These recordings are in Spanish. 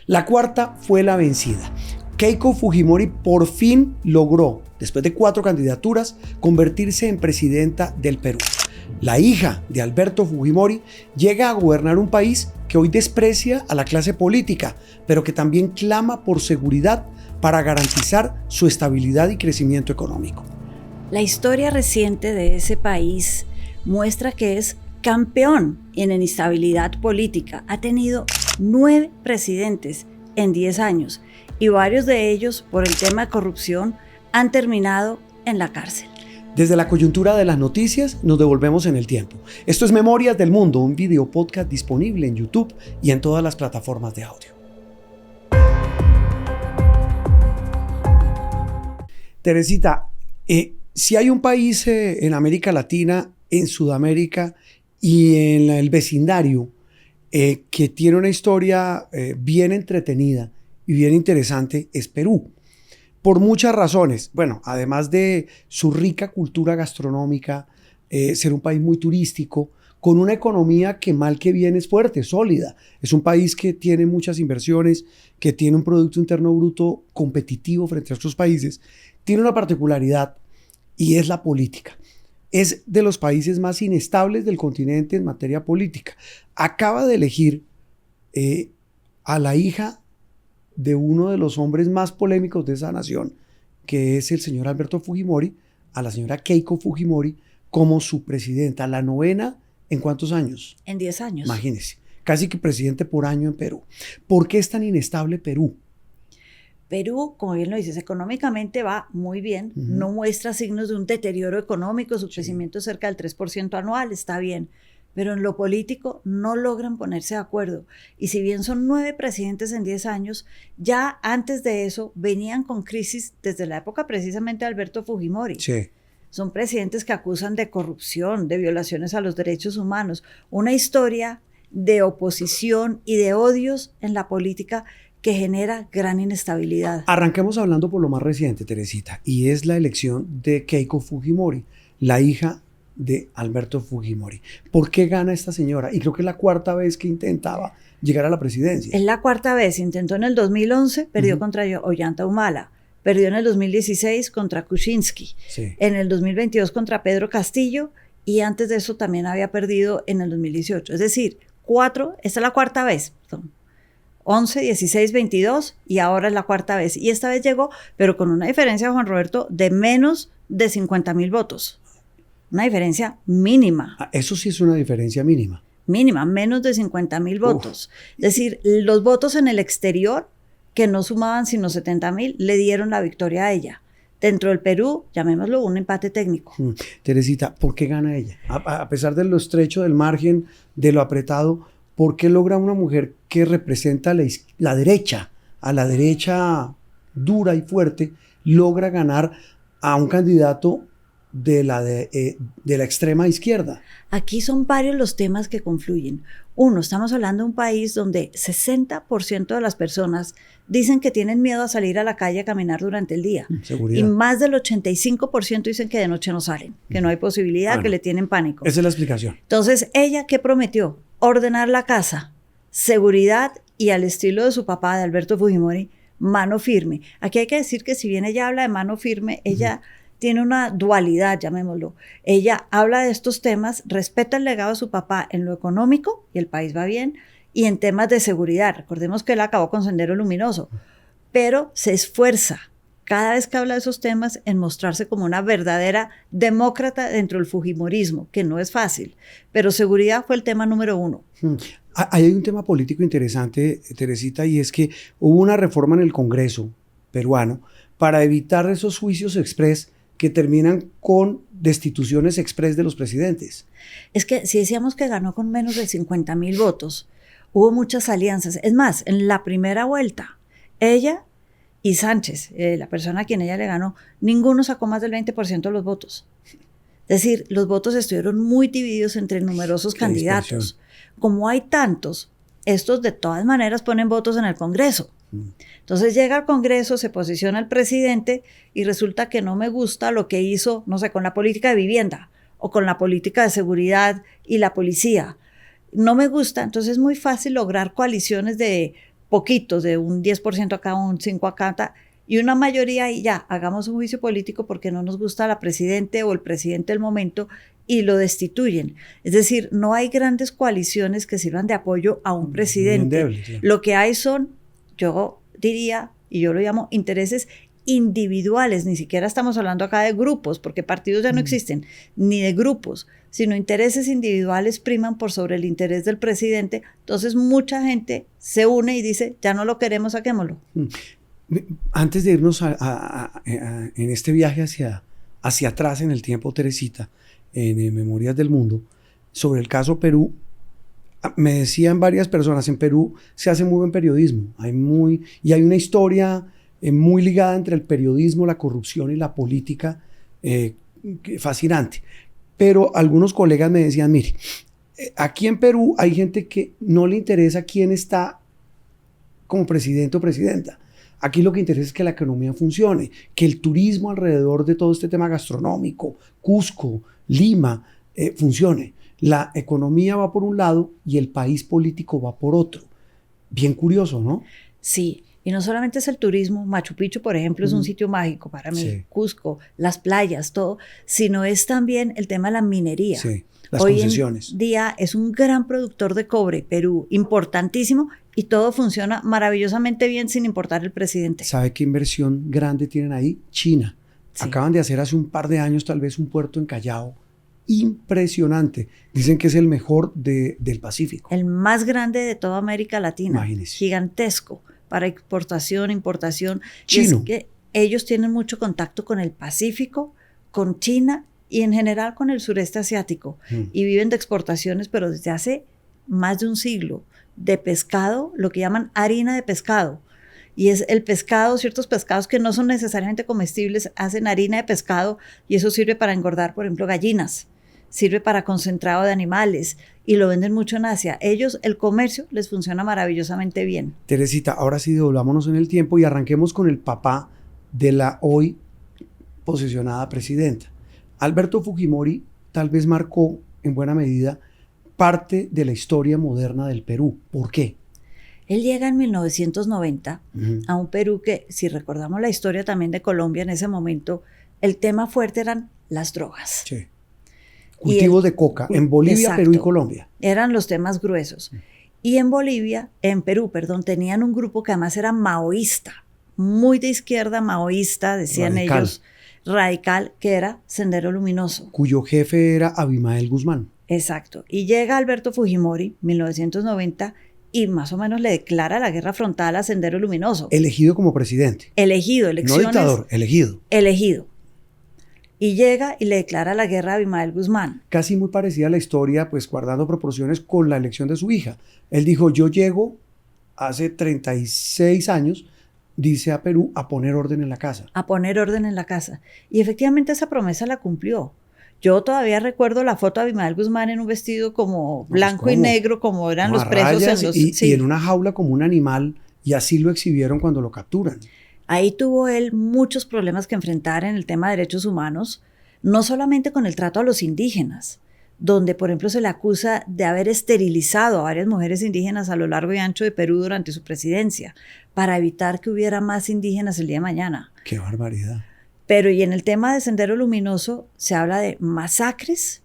La cuarta fue la vencida. Keiko Fujimori por fin logró, después de 4 candidaturas, convertirse en presidenta del Perú. La hija de Alberto Fujimori llega a gobernar un país que hoy desprecia a la clase política, pero que también clama por seguridad para garantizar su estabilidad y crecimiento económico. La historia reciente de ese país muestra que es campeón en inestabilidad política. Ha tenido 9 presidentes en 10 años y varios de ellos, por el tema de corrupción, han terminado en la cárcel. Desde la coyuntura de las noticias nos devolvemos en el tiempo. Esto es Memorias del Mundo, un video podcast disponible en YouTube y en todas las plataformas de audio. Teresita, si hay un país en América Latina, en Sudamérica y en el vecindario que tiene una historia bien entretenida y bien interesante, es Perú. Por muchas razones. Bueno, además de su rica cultura gastronómica, ser un país muy turístico, con una economía que mal que bien es fuerte, sólida. Es un país que tiene muchas inversiones, que tiene un Producto Interno Bruto competitivo frente a otros países. Tiene una particularidad y es la política. Es de los países más inestables del continente en materia política. Acaba de elegir a la hija de uno de los hombres más polémicos de esa nación, que es el señor Alberto Fujimori, a la señora Keiko Fujimori, como su presidenta. La 9ª, ¿en cuántos años? En 10 años. Imagínense, casi que presidente por año en Perú. ¿Por qué es tan inestable Perú? Perú, como bien lo dices, económicamente va muy bien, no muestra signos de un deterioro económico, su crecimiento es cerca del 3% anual, está bien, pero en lo político no logran ponerse de acuerdo. Y si bien son 9 presidentes en 10 años, ya antes de eso venían con crisis desde la época precisamente de Alberto Fujimori. Sí. Son presidentes que acusan de corrupción, de violaciones a los derechos humanos, una historia de oposición y de odios en la política que genera gran inestabilidad. Arranquemos hablando por lo más reciente, Teresita, y es la elección de Keiko Fujimori, la hija de Alberto Fujimori. ¿Por qué gana esta señora? Y creo que es la 4ª vez que intentaba llegar a la presidencia. Es la 4ª vez, intentó en el 2011, perdió contra Ollanta Humala, perdió en el 2016 contra Kuczynski, en el 2022 contra Pedro Castillo y antes de eso también había perdido en el 2018. Es decir, esta es la 4ª vez, perdón. 11, 16, 22 y ahora es la 4ª vez. Y esta vez llegó, pero con una diferencia, Juan Roberto, de menos de 50,000 votos. Una diferencia mínima. Eso sí es una diferencia mínima. Mínima, menos de 50,000 votos. Es decir, los votos en el exterior, que no sumaban sino 70,000, le dieron la victoria a ella. Dentro del Perú, llamémoslo un empate técnico. Teresita, ¿por qué gana ella? A pesar de lo estrecho del margen, de lo apretado, ¿por qué logra una mujer que representa la derecha, a la derecha dura y fuerte, logra ganar a un candidato de la extrema izquierda? Aquí son varios los temas que confluyen. Uno, estamos hablando de un país donde 60% de las personas dicen que tienen miedo a salir a la calle a caminar durante el día. Seguridad. Y más del 85% dicen que de noche no salen, que no hay posibilidad, que le tienen pánico. Esa es la explicación. Entonces, ¿ella qué prometió? Ordenar la casa, seguridad y al estilo de su papá, de Alberto Fujimori, mano firme. Aquí hay que decir que si bien ella habla de mano firme, ella tiene una dualidad, llamémoslo. Ella habla de estos temas, respeta el legado de su papá en lo económico, y el país va bien, y en temas de seguridad. Recordemos que él acabó con Sendero Luminoso, pero se esfuerza cada vez que habla de esos temas en mostrarse como una verdadera demócrata dentro del fujimorismo, que no es fácil, pero seguridad fue el tema número 1. Hay un tema político interesante, Teresita, y es que hubo una reforma en el Congreso peruano para evitar esos juicios express que terminan con destituciones express de los presidentes. Es que si decíamos que ganó con menos de 50,000 votos, hubo muchas alianzas. Es más, en la primera vuelta, ella y Sánchez, la persona a quien ella le ganó, ninguno sacó más del 20% de los votos. Es decir, los votos estuvieron muy divididos entre numerosos candidatos. Como hay tantos, estos de todas maneras ponen votos en el Congreso. Entonces llega al Congreso, se posiciona el presidente y resulta que no me gusta lo que hizo, no sé, con la política de vivienda o con la política de seguridad y la policía. No me gusta, entonces es muy fácil lograr coaliciones de poquitos, de un 10% acá, un 5% acá, y una mayoría y ya, hagamos un juicio político porque no nos gusta la presidente o el presidente del momento y lo destituyen. Es decir, no hay grandes coaliciones que sirvan de apoyo a un presidente. Endeble, claro. Lo que hay son, yo diría, y yo lo llamo intereses individuales, ni siquiera estamos hablando acá de grupos, porque partidos ya no existen, ni de grupos, sino intereses individuales priman por sobre el interés del presidente. Entonces mucha gente se une y dice, ya no lo queremos, saquémoslo. Antes de irnos en este viaje hacia atrás en el tiempo, Teresita, en Memorias del Mundo, sobre el caso Perú, me decían varias personas, en Perú se hace muy buen periodismo, hay una historia muy ligada entre el periodismo, la corrupción y la política, fascinante. Pero algunos colegas me decían, mire, aquí en Perú hay gente que no le interesa quién está como presidente o presidenta. Aquí lo que interesa es que la economía funcione, que el turismo alrededor de todo este tema gastronómico, Cusco, Lima, funcione. La economía va por un lado y el país político va por otro. Bien curioso, ¿no? Sí, y no solamente es el turismo, Machu Picchu, por ejemplo, es un sitio mágico para mí, sí. Cusco, las playas, todo, sino es también el tema de la minería. Sí, las Hoy concesiones. en día es un gran productor de cobre, Perú, importantísimo, y todo funciona maravillosamente bien sin importar el presidente. ¿Sabe qué inversión grande tienen ahí? China. Sí. Acaban de hacer hace un par de años tal vez un puerto en Callao impresionante. Dicen que es el mejor del Pacífico. El más grande de toda América Latina. Imagínese. Gigantesco para exportación, importación. Chino. Y es que ellos tienen mucho contacto con el Pacífico, con China y en general con el sureste asiático. Y viven de exportaciones, pero desde hace más de un siglo, de pescado, lo que llaman harina de pescado. Y es el pescado, ciertos pescados que no son necesariamente comestibles, hacen harina de pescado y eso sirve para engordar, por ejemplo, gallinas. Sirve para concentrado de animales y lo venden mucho en Asia. Ellos, el comercio les funciona maravillosamente bien. Teresita, ahora sí doblámonos en el tiempo y arranquemos con el papá de la hoy posesionada presidenta. Alberto Fujimori tal vez marcó en buena medida parte de la historia moderna del Perú. ¿Por qué? Él llega en 1990 a un Perú que, si recordamos la historia también de Colombia en ese momento, el tema fuerte eran las drogas. Sí. Cultivos de coca en Bolivia, exacto, Perú y Colombia. Eran los temas gruesos. Y en Perú, tenían un grupo que además era maoísta, muy de izquierda, maoísta, decían radical. Ellos, radical, que era Sendero Luminoso. Cuyo jefe era Abimael Guzmán. Exacto. Y llega Alberto Fujimori, 1990, y más o menos le declara la guerra frontal a Sendero Luminoso. Elegido como presidente. Elegido, elecciones. No dictador, elegido. Elegido. Y llega y le declara la guerra a Abimael Guzmán. Casi muy parecida a la historia, pues guardando proporciones con la elección de su hija. Él dijo, yo llego hace 36 años, dice, a Perú a poner orden en la casa. A poner orden en la casa. Y efectivamente esa promesa la cumplió. Yo todavía recuerdo la foto de Abimael Guzmán en un vestido como blanco y negro, como eran los presos en los... Y en una jaula como un animal, y así lo exhibieron cuando lo capturan. Ahí tuvo él muchos problemas que enfrentar en el tema de derechos humanos, no solamente con el trato a los indígenas, donde, por ejemplo, se le acusa de haber esterilizado a varias mujeres indígenas a lo largo y ancho de Perú durante su presidencia, para evitar que hubiera más indígenas el día de mañana. ¡Qué barbaridad! Pero y en el tema de Sendero Luminoso se habla de masacres,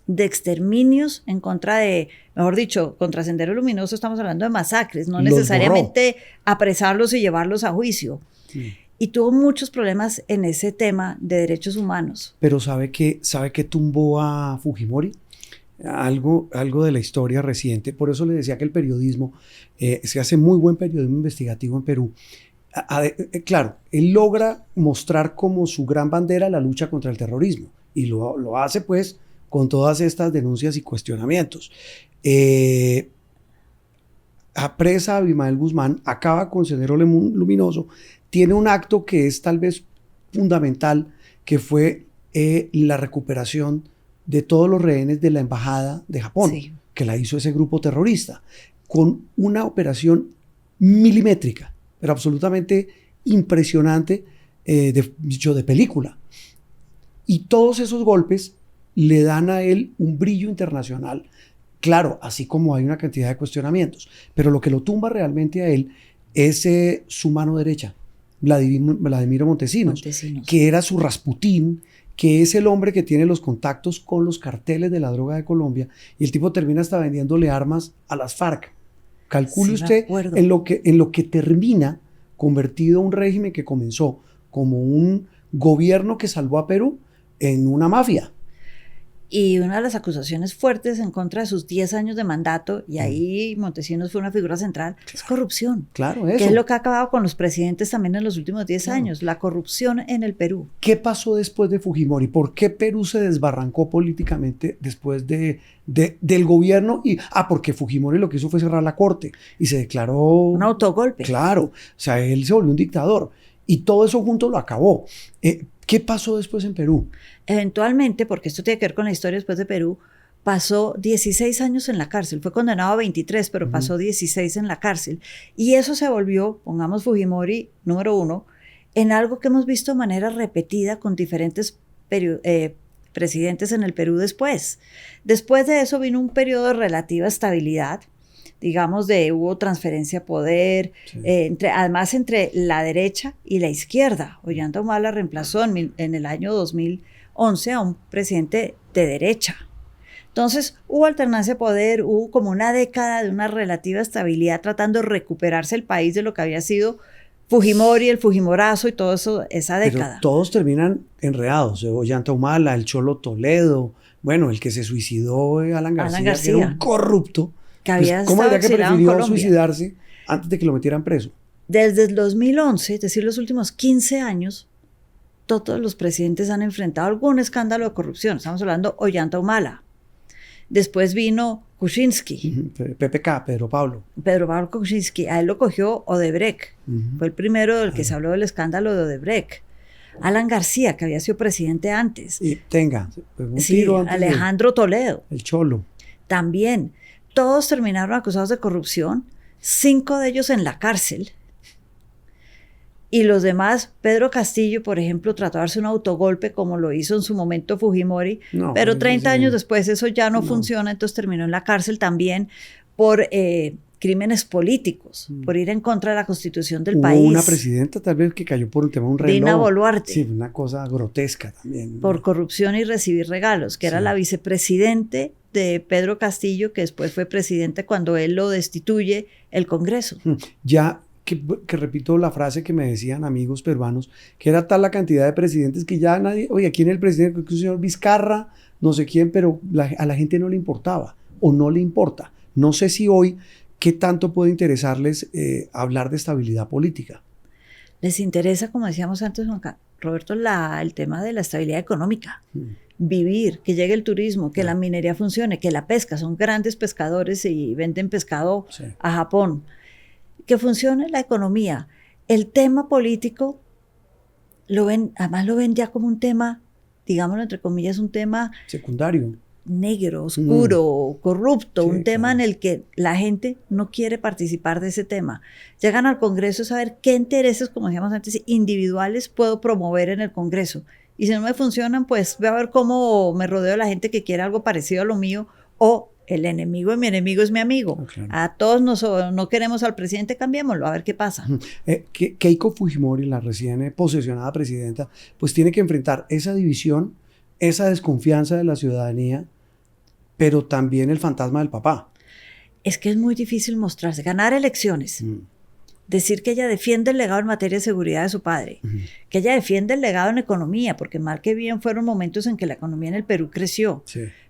de exterminios en contra de, mejor dicho, contra Sendero Luminoso estamos hablando de masacres, no necesariamente apresarlos y llevarlos a juicio. Sí. Y tuvo muchos problemas en ese tema de derechos humanos. Pero ¿sabe qué tumbó a Fujimori? Algo de la historia reciente. Por eso le decía que el periodismo, se hace muy buen periodismo investigativo en Perú. Claro, él logra mostrar como su gran bandera la lucha contra el terrorismo. Y lo hace pues con todas estas denuncias y cuestionamientos. Apresa a Abimael Guzmán, acaba con Sendero Luminoso, tiene un acto que es tal vez fundamental, que fue la recuperación de todos los rehenes de la embajada de Japón, sí, que la hizo ese grupo terrorista, con una operación milimétrica, pero absolutamente impresionante, de película. Y todos esos golpes le dan a él un brillo internacional Claro, así como hay una cantidad de cuestionamientos, pero lo que lo tumba realmente a él es su mano derecha, Vladimiro Montesinos, que era su Rasputín, que es el hombre que tiene los contactos con los carteles de la droga de Colombia, y el tipo termina hasta vendiéndole armas a las FARC. Calcule usted en lo que termina convertido un régimen que comenzó como un gobierno que salvó a Perú en una mafia. Y una de las acusaciones fuertes en contra de sus 10 años de mandato, y ahí Montesinos fue una figura central, es corrupción. Claro, eso. Que es lo que ha acabado con los presidentes también en los últimos 10 años, la corrupción en el Perú. ¿Qué pasó después de Fujimori? ¿Por qué Perú se desbarrancó políticamente después del gobierno? Porque Fujimori lo que hizo fue cerrar la corte y se declaró... Un autogolpe. Claro, o sea, él se volvió un dictador y todo eso junto lo acabó. ¿Qué pasó después en Perú? Eventualmente, porque esto tiene que ver con la historia después de Perú, pasó 16 años en la cárcel. Fue condenado a 23, pero pasó 16 en la cárcel. Y eso se volvió, pongamos Fujimori número 1, en algo que hemos visto de manera repetida con diferentes presidentes en el Perú después. Después de eso vino un periodo de relativa estabilidad. Digamos, hubo transferencia de poder, sí. Además entre la derecha y la izquierda. Ollanta Humala reemplazó en el año 2011 a un presidente de derecha. Entonces hubo alternancia de poder, hubo como una década de una relativa estabilidad tratando de recuperarse el país de lo que había sido Fujimori, el Fujimorazo y todo eso, esa década. Pero todos terminan enredados. Ollanta Humala, el Cholo Toledo, bueno, el que se suicidó, Alan García, que era un corrupto. ¿Cómo era que prefirió suicidarse antes de que lo metieran preso? Desde el 2011, es decir, los últimos 15 años, todos los presidentes han enfrentado algún escándalo de corrupción. Estamos hablando de Ollanta Humala. Después vino Kuczynski. PPK, Pedro Pablo Kuczynski. A él lo cogió Odebrecht. Fue el primero del que se habló del escándalo de Odebrecht. Alan García, que había sido presidente antes. Y un tiro antes Alejandro Toledo. El Cholo. También. Todos terminaron acusados de corrupción, 5 de ellos en la cárcel. Y los demás, Pedro Castillo, por ejemplo, trató de darse un autogolpe como lo hizo en su momento Fujimori, pero 30 años después eso ya no funciona, entonces terminó en la cárcel también por crímenes políticos, por ir en contra de la constitución del país. Hubo una presidenta tal vez que cayó por un tema de un reloj. Dina Boluarte. Sí, una cosa grotesca también. Por corrupción y recibir regalos, que era la vicepresidente de Pedro Castillo, que después fue presidente cuando él lo destituye el Congreso. Ya que repito la frase que me decían amigos peruanos, que era tal la cantidad de presidentes que ya nadie, oye, ¿quién es el presidente? El señor Vizcarra, no sé quién, pero a la gente no le importaba o no le importa. No sé si hoy, ¿qué tanto puede interesarles hablar de estabilidad política? Les interesa, como decíamos antes, Juan Roberto, el tema de la estabilidad económica. Vivir, que llegue el turismo, que la minería funcione, que la pesca, son grandes pescadores y venden pescado a Japón, que funcione la economía. El tema político además lo ven ya como un tema, digámoslo entre comillas, un tema secundario, negro, oscuro, corrupto, un tema en el que la gente no quiere participar de ese tema. Llegan al Congreso a saber qué intereses, como decíamos antes, individuales puedo promover en el Congreso. Y si no me funcionan, pues voy a ver cómo me rodeo de la gente que quiere algo parecido a lo mío, o el enemigo de mi enemigo es mi amigo. Claro. A todos no queremos al presidente, cambiémoslo, a ver qué pasa. Keiko Fujimori, la recién posesionada presidenta, pues tiene que enfrentar esa división, esa desconfianza de la ciudadanía, pero también el fantasma del papá. Es que es muy difícil mostrarse, ganar elecciones. Decir que ella defiende el legado en materia de seguridad de su padre, que ella defiende el legado en economía, porque mal que bien fueron momentos en que la economía en el Perú creció,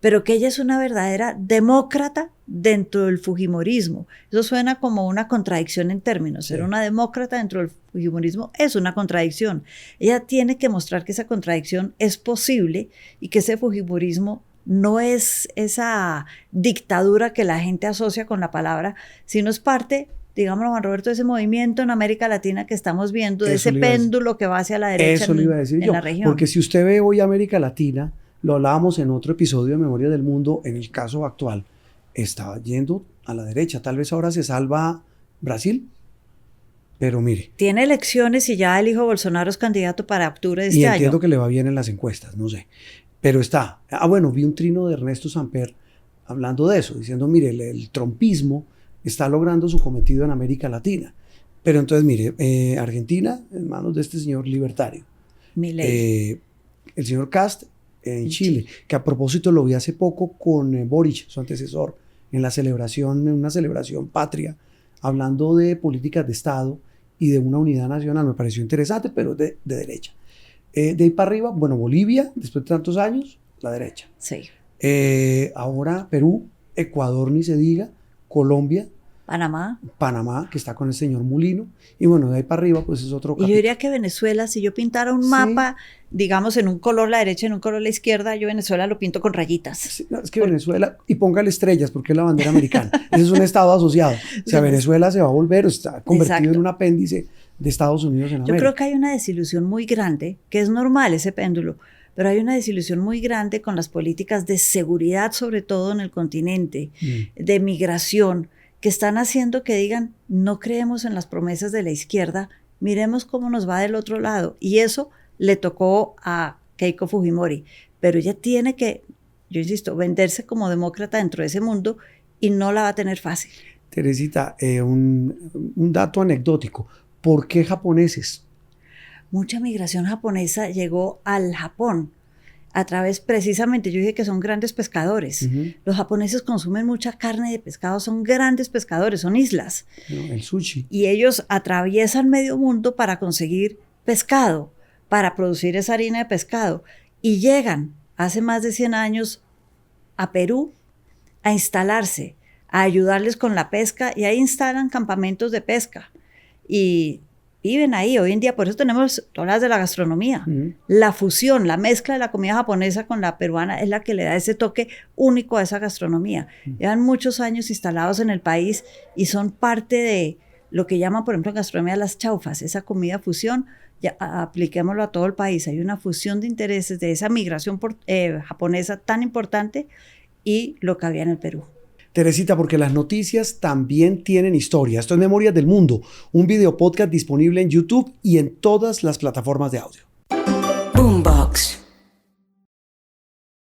pero que ella es una verdadera demócrata dentro del fujimorismo. Eso suena como una contradicción en términos. Ser una demócrata dentro del fujimorismo es una contradicción. Ella tiene que mostrar que esa contradicción es posible y que ese fujimorismo no es esa dictadura que la gente asocia con la palabra, sino es parte, digámoslo, Juan Roberto, de ese movimiento en América Latina que estamos viendo, de ese péndulo que va hacia la derecha en la región. Porque si usted ve hoy América Latina, lo hablábamos en otro episodio de Memoria del Mundo, en el caso actual, está yendo a la derecha. Tal vez ahora se salva Brasil, pero mire. Tiene elecciones y ya el hijo Bolsonaro es candidato para octubre de este año. Y entiendo que le va bien en las encuestas, no sé. Pero está. Bueno, vi un trino de Ernesto Samper hablando de eso, diciendo, mire, el trumpismo está logrando su cometido en América Latina. Pero entonces, mire, Argentina en manos de este señor libertario. Milei. El señor Kast en Chile, que a propósito lo vi hace poco con Boric, su antecesor, en una celebración patria, hablando de políticas de Estado y de una unidad nacional. Me pareció interesante, pero de derecha. De ahí para arriba, bueno, Bolivia, después de tantos años, la derecha. Sí. Ahora Perú, Ecuador ni se diga, Colombia, Panamá, que está con el señor Mulino, y bueno, de ahí para arriba pues es otro capítulo. Y yo diría que Venezuela, si yo pintara un mapa, digamos en un color la derecha, en un color la izquierda, yo Venezuela lo pinto con rayitas. Sí, no, es que Venezuela, y póngale estrellas porque es la bandera americana, ese es un estado asociado, o sea, Venezuela se va a volver, está convertido en un apéndice de Estados Unidos en América. Yo creo que hay una desilusión muy grande, que es normal ese péndulo, pero hay una desilusión muy grande con las políticas de seguridad, sobre todo en el continente, de migración, que están haciendo que digan, no creemos en las promesas de la izquierda, miremos cómo nos va del otro lado. Y eso le tocó a Keiko Fujimori, pero ella tiene que, yo insisto, venderse como demócrata dentro de ese mundo y no la va a tener fácil. Teresita, un dato anecdótico, ¿por qué japoneses? Mucha migración japonesa llegó al Japón a través, precisamente, yo dije que son grandes pescadores. Los japoneses consumen mucha carne de pescado, son grandes pescadores, son islas. El sushi. Y ellos atraviesan medio mundo para conseguir pescado, para producir esa harina de pescado. Y llegan hace más de 100 años a Perú a instalarse, a ayudarles con la pesca, y ahí instalan campamentos de pesca. Y viven ahí. Hoy en día, por eso tenemos todas de la gastronomía. La fusión, la mezcla de la comida japonesa con la peruana es la que le da ese toque único a esa gastronomía. Llevan muchos años instalados en el país y son parte de lo que llaman, por ejemplo, en gastronomía las chaufas, esa comida fusión. Ya, apliquémoslo a todo el país. Hay una fusión de intereses de esa migración japonesa tan importante y lo que había en el Perú. Teresita, porque las noticias también tienen historia. Esto es Memorias del Mundo, un video podcast disponible en YouTube y en todas las plataformas de audio.